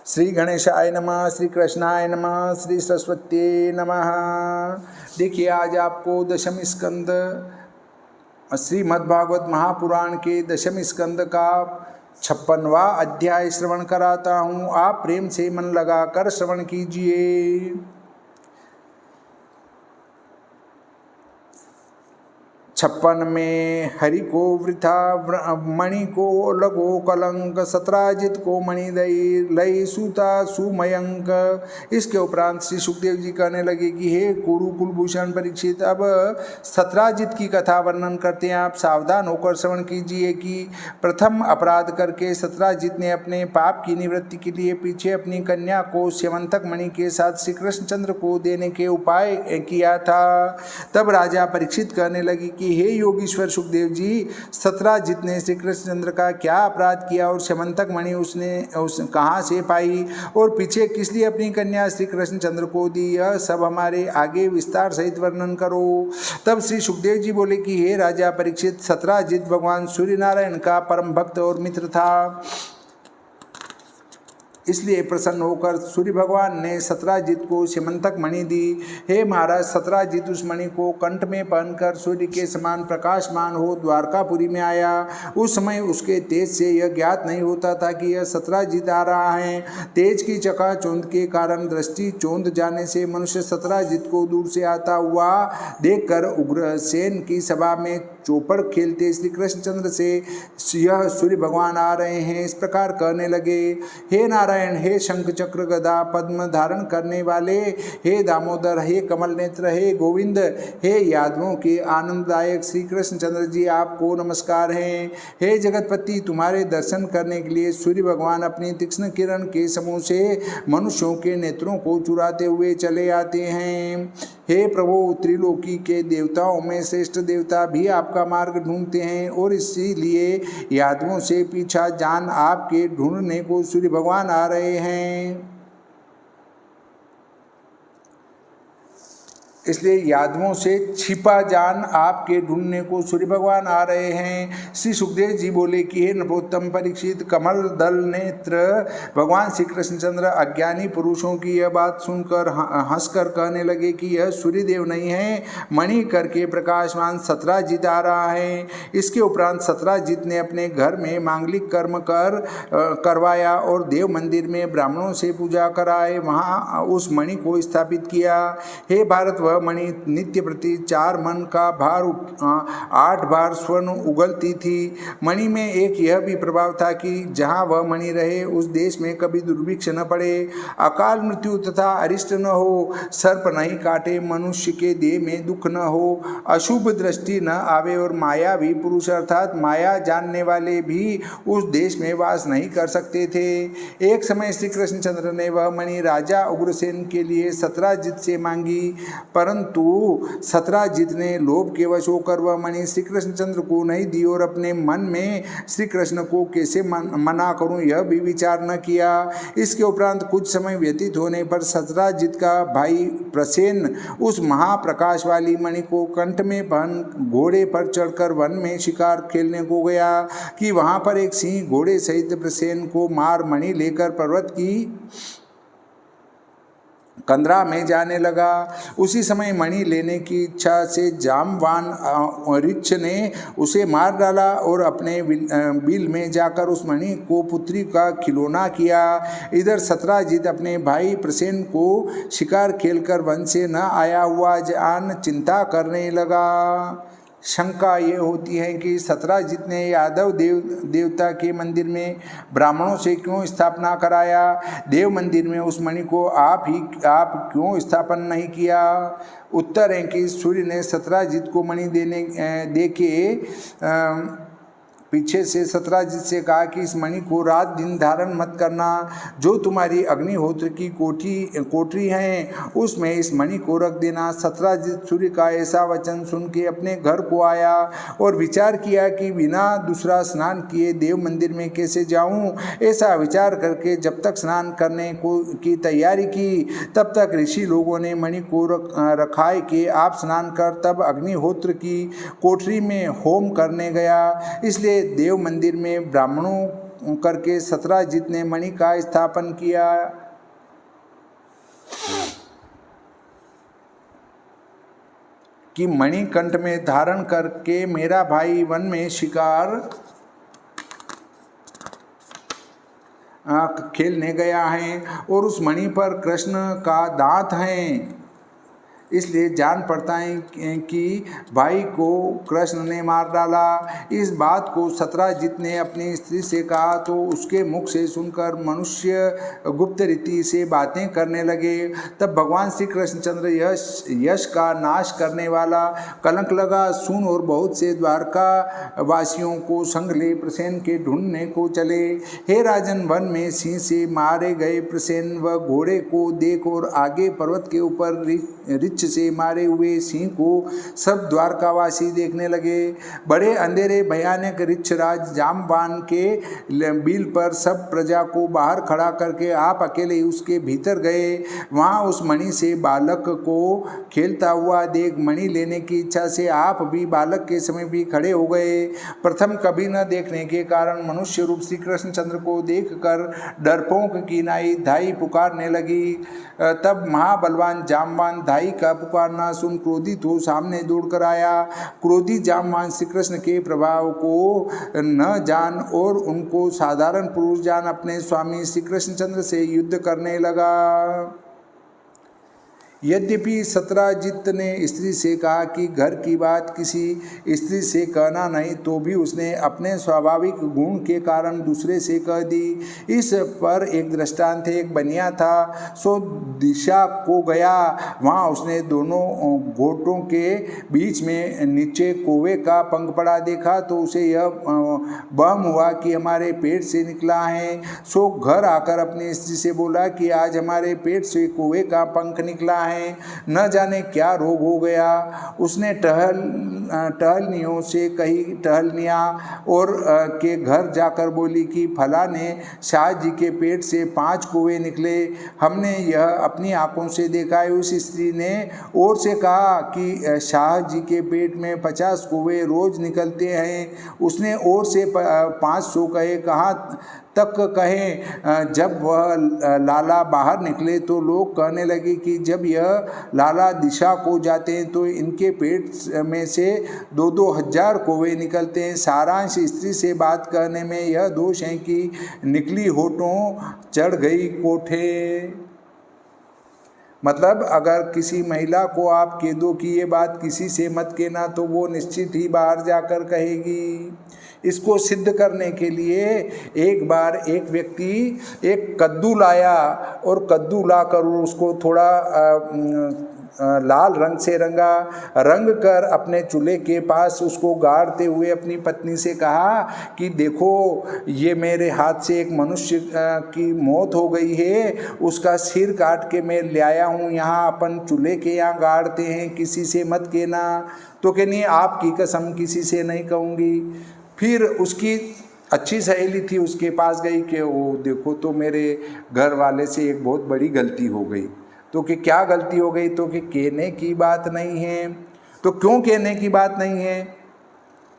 श्री गणेशाय नमः, श्री कृष्णाय नमः, श्री सरस्वती नमः। देखिए आज आपको दशम स्कंद श्रीमद्भागवत महापुराण के दशम स्कंद का 56वां अध्याय श्रवण कराता हूँ। आप प्रेम से मन लगाकर श्रवण कीजिए। 56 में हरि को वृथा मणि को लगो कलंक, सत्राजित को मणि दई लई सूता सुमयंक। इसके उपरांत श्री सुखदेव जी कहने लगे कि हे कुरु कुलभूषण परीक्षित, अब सत्राजित की कथा वर्णन करते हैं। आप सावधान होकर श्रवण कीजिए कि प्रथम अपराध करके सत्राजित ने अपने पाप की निवृत्ति के लिए पीछे अपनी कन्या को स्यवंतक मणि के साथ श्री कृष्णचंद्र को देने के उपाय किया था। तब राजा परीक्षित कहने लगे कि हे योगीश्वर सुखदेव जी, सत्राजित ने श्री कृष्णचंद्र का क्या अपराध किया और स्यवंतक मणि उसने कहाँ से पाई और पीछे किस लिए अपनी कन्या श्री कृष्णचंद्र को दी, यह सब हमारे आगे विस्तार सहित वर्णन करो। तब श्री सुखदेव जी बोले कि हे राजा परीक्षित, सत्राजित भगवान सूर्य नारायण का परम भक्त और मित्र था, इसलिए प्रसन्न होकर सूर्य भगवान ने सत्राजित को स्यवंतक मणि दी। हे महाराज, सत्राजित उस मणि को कंठ में पहनकर सूर्य के समान प्रकाशमान हो द्वारकापुरी में आया। उस समय उसके तेज से यह ज्ञात नहीं होता था कि यह सत्राजित आ रहा है। तेज की चकाचौंध के कारण दृष्टि चौंध जाने से मनुष्य सत्राजित को दूर से आता हुआ देखकर उग्रसेन की सभा में चौपड़ खेलते श्री कृष्णचंद्र से यह सूर्य भगवान आ रहे हैं इस प्रकार कहने लगे। हे नारायण, हे शंख चक्र गदा पद्म धारण करने वाले, हे दामोदर, हे कमल नेत्र, हे गोविंद, हे यादवों के आनंददायक श्री कृष्णचंद्र जी, आपको नमस्कार है। हे जगतपति, तुम्हारे दर्शन करने के लिए सूर्य भगवान अपनी तीक्ष्ण किरण के समूह से मनुष्यों के नेत्रों को चुराते हुए चले आते हैं। हे प्रभु, त्रिलोकी के देवताओं में श्रेष्ठ देवता भी आपका मार्ग ढूंढते हैं और इसीलिए यादवों से पीछा जान आपके ढूंढने को सूर्य भगवान आ रहे हैं। इसलिए यादवों से छिपा जान आपके ढूंढने को सूर्य भगवान आ रहे हैं। श्री सुखदेव जी बोले कि हे नरोत्तम परीक्षित, कमल दल नेत्र भगवान श्री कृष्णचंद्र अज्ञानी पुरुषों की यह बात सुनकर हंसकर कहने लगे कि यह सूर्यदेव नहीं है, मणि करके प्रकाशमान सत्राजित आ रहा है। इसके उपरांत सत्राजित ने अपने घर में मांगलिक कर्म करवाया और देव मंदिर में ब्राह्मणों से पूजा कराए, वहाँ उस मणि को स्थापित किया। हे भारत, वह मणि नित्य प्रति 4 मन का भार 8 बार स्वर्ण उगलती थी। मणि में एक यह भी प्रभाव था कि जहाँ वह मणि रहे उस देश में कभी दुर्भिक्ष न पड़े, अकाल मृत्यु तथा अरिष्ट न हो, सर्प नहीं काटे, मनुष्य के देह में दुख न हो, अशुभ दृष्टि न आवे और मायावी पुरुष अर्थात माया जानने वाले भी उस देश में वास नहीं कर सकते थे। एक समय श्री कृष्णचंद्र ने वह मणि राजा उग्रसेन के लिए सत्राजित से मांगी, परंतु सत्राजित ने लोभ के वश होकर वह मणि श्री कृष्णचंद्र को नहीं दी और अपने मन में श्री कृष्ण को कैसे मना करूं यह भी विचार न किया। इसके उपरांत कुछ समय व्यतीत होने पर सत्राजित का भाई प्रसेन उस महाप्रकाश वाली मणि को कंठ में पहन घोड़े पर चढ़कर वन में शिकार खेलने को गया कि वहां पर एक सिंह घोड़े सहित प्रसेन को मार मणि लेकर पर्वत की कंदरा में जाने लगा। उसी समय मणि लेने की इच्छा से जामवान ऋक्ष ने उसे मार डाला और अपने बिल में जाकर उस मणि को पुत्री का खिलौना किया। इधर सत्राजित अपने भाई प्रसेन को शिकार खेलकर वन से न आया हुआ जान चिंता करने लगा। शंका ये होती है कि सत्राजित ने यादव देवता के मंदिर में ब्राह्मणों से क्यों स्थापना कराया, देव मंदिर में उस मणि को आप क्यों स्थापन नहीं किया। उत्तर है कि सूर्य ने सत्राजित को मणि दे के पीछे से सत्राजित से कहा कि इस मणि को रात दिन धारण मत करना, जो तुम्हारी अग्निहोत्र की कोठरी है उसमें इस मणि को रख देना। सत्राजित सूर्य का ऐसा वचन सुन के अपने घर को आया और विचार किया कि बिना दूसरा स्नान किए देव मंदिर में कैसे जाऊं। ऐसा विचार करके जब तक स्नान करने की तैयारी की तब तक ऋषि लोगों ने मणि को रखाए कि आप स्नान कर तब अग्निहोत्र की कोठरी में होम करने गया। इसलिए देव मंदिर में ब्राह्मणों करके सत्राजित ने मणि का स्थापन किया। कि मणि कंठ में धारण करके मेरा भाई वन में शिकार खेलने गया है और उस मणि पर कृष्ण का दांत है, इसलिए जान पड़ता है कि भाई को कृष्ण ने मार डाला। इस बात को सत्राजित ने अपनी स्त्री से कहा तो उसके मुख से सुनकर मनुष्य गुप्त रीति से बातें करने लगे। तब भगवान श्री कृष्णचंद्र यश का नाश करने वाला कलंक लगा सुन और बहुत से द्वारका वासियों को संग ले प्रसेन के ढूंढने को चले। हे राजन, वन में सिंह से मारे गए प्रसेन व घोड़े को देख और आगे पर्वत के ऊपर रिच्छ से मारे हुए सिंह को सब द्वारकावासी देखने लगे। बड़े अंधेरे भयानक रिच्छराज जामवान के बिल पर सब प्रजा को बाहर खड़ा करके आप अकेले उसके भीतर गए। वहां उस मणि से बालक को खेलता हुआ देख मणि लेने की इच्छा से आप भी बालक के समय भी खड़े हो गए। प्रथम कभी न देखने के कारण मनुष्य रूप श्री कृष्णचंद्र को देखकर डरपोक की नाई धाई पुकारने लगी। तब महाबलवान जामवान धाई का पुकारना सुन क्रोधित हो सामने दौड़कर आया। क्रोधी जामवान श्री कृष्ण के प्रभाव को न जान और उनको साधारण पुरुष जान अपने स्वामी श्री कृष्णचंद्र से युद्ध करने लगा। यद्यपि सत्राजित ने स्त्री से कहा कि घर की बात किसी स्त्री से कहना नहीं, तो भी उसने अपने स्वाभाविक गुण के कारण दूसरे से कह दी। इस पर एक दृष्टांत, एक बनिया था सो दिशा को गया। वहाँ उसने दोनों घोटों के बीच में नीचे कौवे का पंख पड़ा देखा तो उसे यह बम हुआ कि हमारे पेट से निकला है। सो घर आकर अपनी स्त्री से बोला कि आज हमारे पेट से कौवे का पंख निकला है, न जाने क्या रोग हो गया। उसने टहलनियों से कही टहलनिया और के घर जाकर बोली कि फला ने शाह जी के पेट से 5 कौवे निकले, हमने यह अपनी आंखों से देखा है। उस स्त्री ने और से कहा कि शाह जी के पेट में 50 कौवे रोज निकलते हैं। उसने और से 500 कहे। कहाँ तक कहें, जब वह लाला बाहर निकले तो लोग कहने लगे कि जब यह लाला दिशा को जाते हैं तो इनके पेट में से 2-2 हजार कौवे निकलते हैं। सारांश, स्त्री से बात करने में यह दोष है कि निकली होठों चढ़ गई कोठे। मतलब अगर किसी महिला को आप कह दो कि ये बात किसी से मत कहना तो वो निश्चित ही बाहर जाकर कहेगी। इसको सिद्ध करने के लिए एक बार एक व्यक्ति एक कद्दू लाया और कद्दू लाकर उसको थोड़ा लाल रंग से रंग कर अपने चूल्हे के पास उसको गाड़ते हुए अपनी पत्नी से कहा कि देखो ये मेरे हाथ से एक मनुष्य की मौत हो गई है, उसका सिर काट के मैं ले आया हूँ, यहाँ अपन चूल्हे के यहाँ गाड़ते हैं, किसी से मत कहना। तो कहनी आपकी कसम किसी से नहीं कहूँगी। फिर उसकी अच्छी सहेली थी, उसके पास गई कि वो देखो तो मेरे घर वाले से एक बहुत बड़ी गलती हो गई। तो कि क्या गलती हो गई? तो कि कहने की बात नहीं है। तो क्यों कहने की बात नहीं है?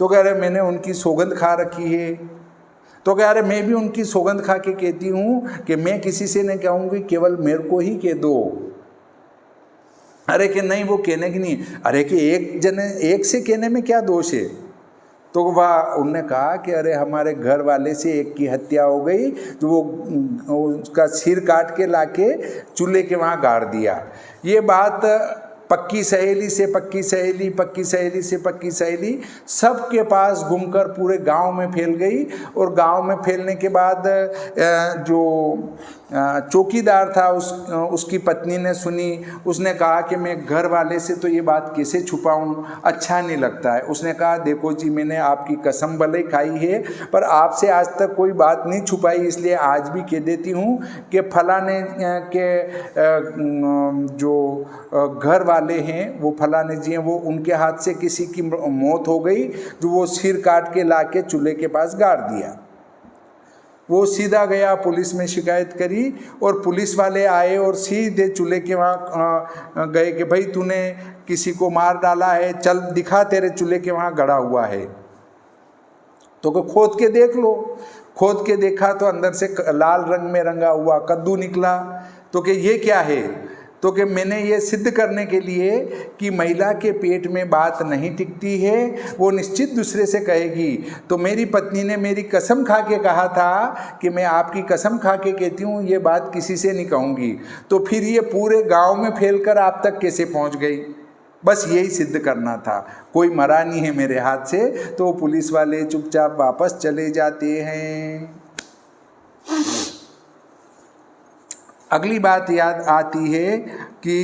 तो कह रहे मैंने उनकी सौगंध खा रखी है। तो कह रहे मैं भी उनकी सौगंध खा के कहती हूँ कि मैं किसी से नहीं कहूँगी, केवल मेरे को ही कह दो। अरे कि नहीं वो कहने की नहीं। अरे कि एक से कहने में क्या दोष है? तो वह उनने कहा कि अरे हमारे घर वाले से एक की हत्या हो गई, तो वो उसका सिर काट के लाके चूल्हे के वहाँ गाड़ दिया। ये बात पक्की सहेली से पक्की सहेली, पक्की सहेली से पक्की सहेली, सबके पास घूमकर पूरे गांव में फैल गई। और गांव में फैलने के बाद जो चौकीदार था उसकी पत्नी ने सुनी। उसने कहा कि मैं घर वाले से तो ये बात कैसे छुपाऊं, अच्छा नहीं लगता है। उसने कहा देखो जी, मैंने आपकी कसम भले खाई है पर आपसे आज तक कोई बात नहीं छुपाई, इसलिए आज भी कह देती हूँ कि फलाने के जो घर वाले हैं वो फलाने जी हैं, वो उनके हाथ से किसी की मौत हो गई, जो वो सिर काट के लाके चूल्हे के पास गाड़ दिया। वो सीधा गया, पुलिस में शिकायत करी और पुलिस वाले आए और सीधे चूल्हे के वहाँ गए कि भाई तूने किसी को मार डाला है, चल दिखा तेरे चूल्हे के वहाँ गड़ा हुआ है, तो खोद के देख लो। खोद के देखा तो अंदर से लाल रंग में रंगा हुआ कद्दू निकला। तो कि ये क्या है? तो कि मैंने ये सिद्ध करने के लिए कि महिला के पेट में बात नहीं टिकती है, वो निश्चित दूसरे से कहेगी। तो मेरी पत्नी ने मेरी कसम खा के कहा था कि मैं आपकी कसम खा के कहती हूँ ये बात किसी से नहीं कहूँगी। तो फिर ये पूरे गांव में फैलकर आप तक कैसे पहुँच गई? बस यही सिद्ध करना था। कोई मरा नहीं है मेरे हाथ से। तो पुलिस वाले चुपचाप वापस चले जाते हैं। अगली बात याद आती है कि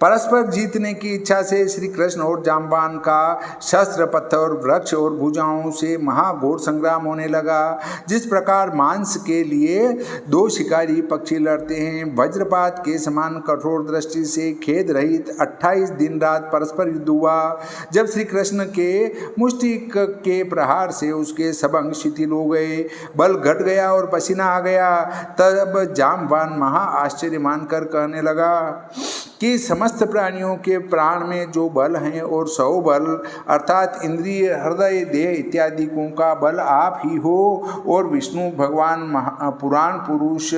परस्पर जीतने की इच्छा से श्री कृष्ण और जाम्बान का शस्त्र, पत्थर, वृक्ष और भुजाओं से महाघोर संग्राम होने लगा। जिस प्रकार मांस के लिए दो शिकारी पक्षी लड़ते हैं, वज्रपात के समान कठोर दृष्टि से खेद रहित 28 दिन रात परस्पर युद्ध हुआ। जब श्री कृष्ण के मुष्टि के प्रहार से उसके सब अंग शिथिल हो गए, बल घट गया और पसीना आ गया, तब जाम्बान महा आश्चर्य मानकर कहने लगा कि समस्त प्राणियों के प्राण में जो बल हैं और 100 बल अर्थात इंद्रिय, हृदय, देह इत्यादि का बल आप ही हो, और विष्णु भगवान पुराण पुरुष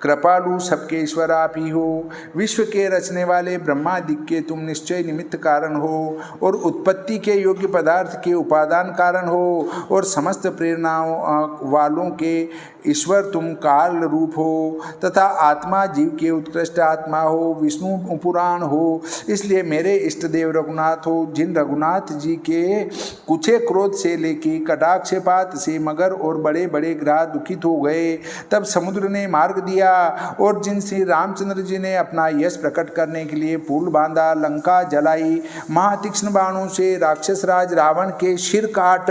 कृपालु सबके ईश्वर आप ही हो। विश्व के रचने वाले ब्रह्मादिक के तुम निश्चय निमित्त कारण हो, और उत्पत्ति के योग्य पदार्थ के उपादान कारण हो, और समस्त प्रेरणाओं वालों के ईश्वर तुम काल रूप हो, तथा आत्मा जीव के उत्कृष्ट आत्मा हो, विष्णु पुराण हो। इसलिए मेरे इष्ट देव रघुनाथ हो, जिन रघुनाथ जी के कुछे क्रोध से लेके कटाक्षपात से मगर और बड़े बड़े ग्रह दुखित हो गए, तब समुद्र ने मार्ग दिया, और जिन श्री रामचंद्र जी ने अपना यश प्रकट करने के लिए पुल बांधा, लंका जलाई, महातीक्ष्ण बाणों से राक्षस राज रावण के सिर काट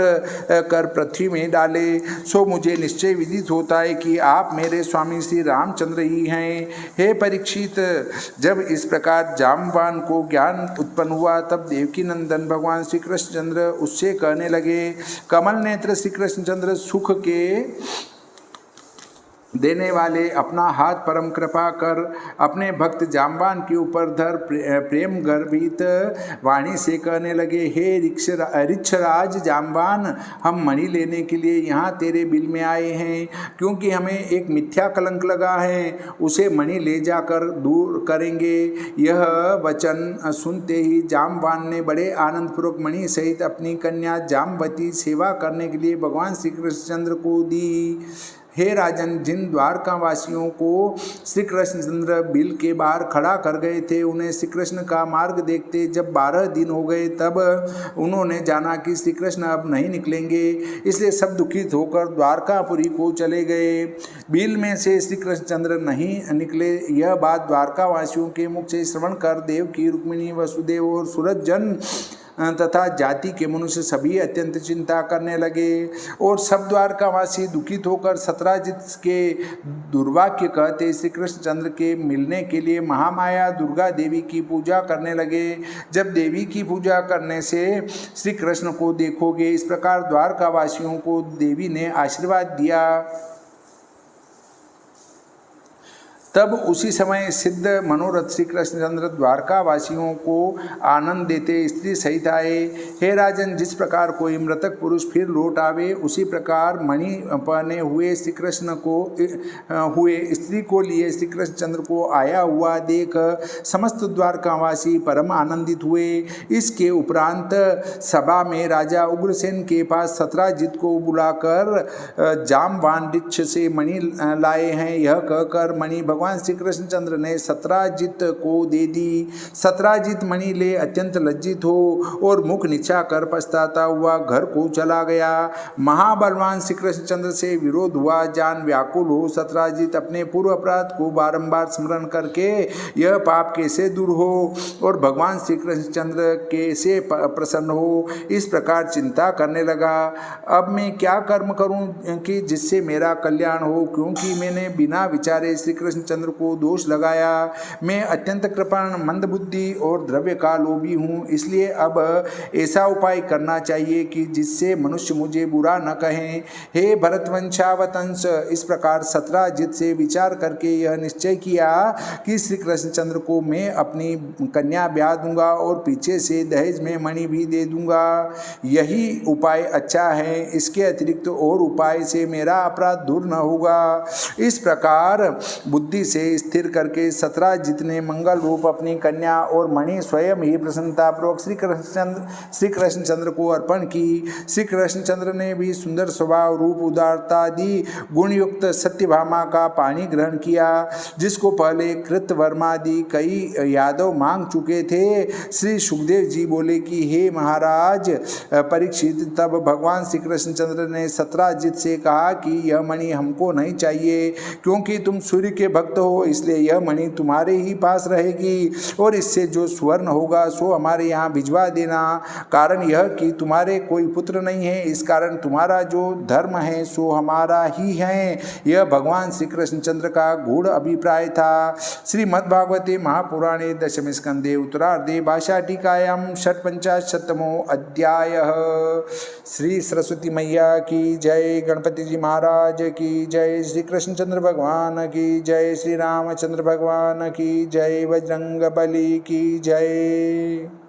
कर पृथ्वी में डाले, सो मुझे निश्चय विदित होता है कि आप मेरे स्वामी श्री रामचंद्र ही हैं। हे परीक्षित, जब इस प्रकार जाम्बान को ज्ञान उत्पन्न हुआ, तब देवकी नंदन भगवान श्री कृष्णचंद्र उससे कहने लगे, कमल नेत्र श्री कृष्णचंद्र सुख के देने वाले, अपना हाथ परम कृपा कर अपने भक्त जाम्बान के ऊपर धर प्रेम गर्भित वाणी से कहने लगे, हे ऋक्षराज जाम्बान, हम मणि लेने के लिए यहाँ तेरे बिल में आए हैं, क्योंकि हमें एक मिथ्या कलंक लगा है, उसे मणि ले जाकर दूर करेंगे। यह वचन सुनते ही जाम्बान ने बड़े आनंदपूर्वक मणि सहित अपनी कन्या जाम्बती सेवा करने के लिए भगवान श्री कृष्णचंद्र को दी। हे राजन, जिन द्वारका वासियों को श्री कृष्णचंद्र बिल के बाहर खड़ा कर गए थे, उन्हें श्री कृष्ण का मार्ग देखते जब 12 दिन हो गए, तब उन्होंने जाना कि श्री कृष्ण अब नहीं निकलेंगे, इसलिए सब दुखित होकर द्वारकापुरी को चले गए। बिल में से श्री कृष्णचंद्र नहीं निकले, यह बात द्वारका वासियों के मुख से श्रवण कर देवकी, रुक्मिणी, वसुदेव और सूरज जन तथा जाति के मनुष्य सभी अत्यंत चिंता करने लगे, और सब द्वारकावासी दुखित होकर सत्राजित के दुर्वाक्य कहते श्री कृष्णचंद्र के मिलने के लिए महामाया दुर्गा देवी की पूजा करने लगे। जब देवी की पूजा करने से श्री कृष्ण को देखोगे, इस प्रकार द्वारकावासियों को देवी ने आशीर्वाद दिया। तब उसी समय सिद्ध मनोरथ श्री कृष्णचंद्र द्वारका वासियों को आनंद देते स्त्री सहित आए। हे राजन, जिस प्रकार कोई मृतक पुरुष फिर लौट आवे, उसी प्रकार मणि पहने हुए श्री कृष्ण को हुए स्त्री को लिए श्री कृष्णचंद्र को आया हुआ देख समस्त द्वारकावासी परम आनंदित हुए। इसके उपरांत सभा में राजा उग्रसेन के पास सत्राजित को बुलाकर जाम्बान वृक्ष से मणि लाए हैं, यह कहकर मणि भगवान श्री कृष्णचंद्र ने सत्राजित को दे दी। सत्राजित मणि ले अत्यंत लज्जित हो और मुख नीचा कर पछताता हुआ घर को चला गया। महाबलवान श्री कृष्णचंद्र से विरोध हुआ जान व्याकुल हो सत्राजित अपने पूर्व अपराध को बारंबार स्मरण करके यह पाप कैसे दूर हो और भगवान श्री कृष्णचंद्र कैसे प्रसन्न हो, इस प्रकार चिंता करने लगा। अब मैं क्या कर्म करूं कि जिससे मेरा कल्याण हो, क्योंकि मैंने बिना विचारे श्री कृष्ण कृष्णचंद्र को दोष लगाया। मैं अत्यंत कृपण, मंदबुद्धि और द्रव्य का लोभी हूँ, इसलिए अब ऐसा उपाय करना चाहिए कि जिससे मनुष्य मुझे बुरा न कहें। हे भरतवंशावतंस, इस प्रकार सत्राजित से विचार करके यह निश्चय किया कि श्री कृष्णचंद्र को मैं अपनी कन्या ब्याह दूंगा और पीछे से दहेज में मणि भी दे दूंगा। यही उपाय अच्छा है, इसके अतिरिक्त और उपाय से मेरा अपराध दूर न होगा। इस प्रकार बुद्धि से स्थिर करके सत्राजित ने मंगल रूप अपनी कन्या और मणि स्वयं ही प्रसन्नतापूर्वक श्री कृष्णचंद्र को अर्पण की। श्री कृष्णचंद्र ने भी सुंदर स्वभाव, रूप, उदारता आदि गुणयुक्त सत्यभामा का पानी ग्रहण किया, जिसको पहले कृतवर्मादि कई यादव मांग चुके थे। श्री सुखदेव जी बोले कि हे महाराज परीक्षित, तब भगवान श्री कृष्णचंद्र ने सत्राजित से कहा कि यह मणि हमको नहीं चाहिए, क्योंकि तुम सूर्य के भक्त हो, इसलिए यह मणि तुम्हारे ही पास रहेगी और इससे जो स्वर्ण होगा सो हमारे यहाँ भिजवा देना। कारण यह कि तुम्हारे कोई पुत्र नहीं है, इस कारण तुम्हारा जो धर्म है सो हमारा ही है। यह भगवान श्री कृष्णचंद्र का गूढ़ अभिप्राय था। श्रीमद्भागवते महापुराणे दशम स्कंदे उत्तरार्धे भाषाटीकायां षट्पंचाशत्तमो अध्यायः। श्री सरस्वती मैया की जय, गणपति जी महाराज की जय, श्री कृष्णचंद्र भगवान की जय, श्री रामचंद्र भगवान की जय, बजरंग बली की जय।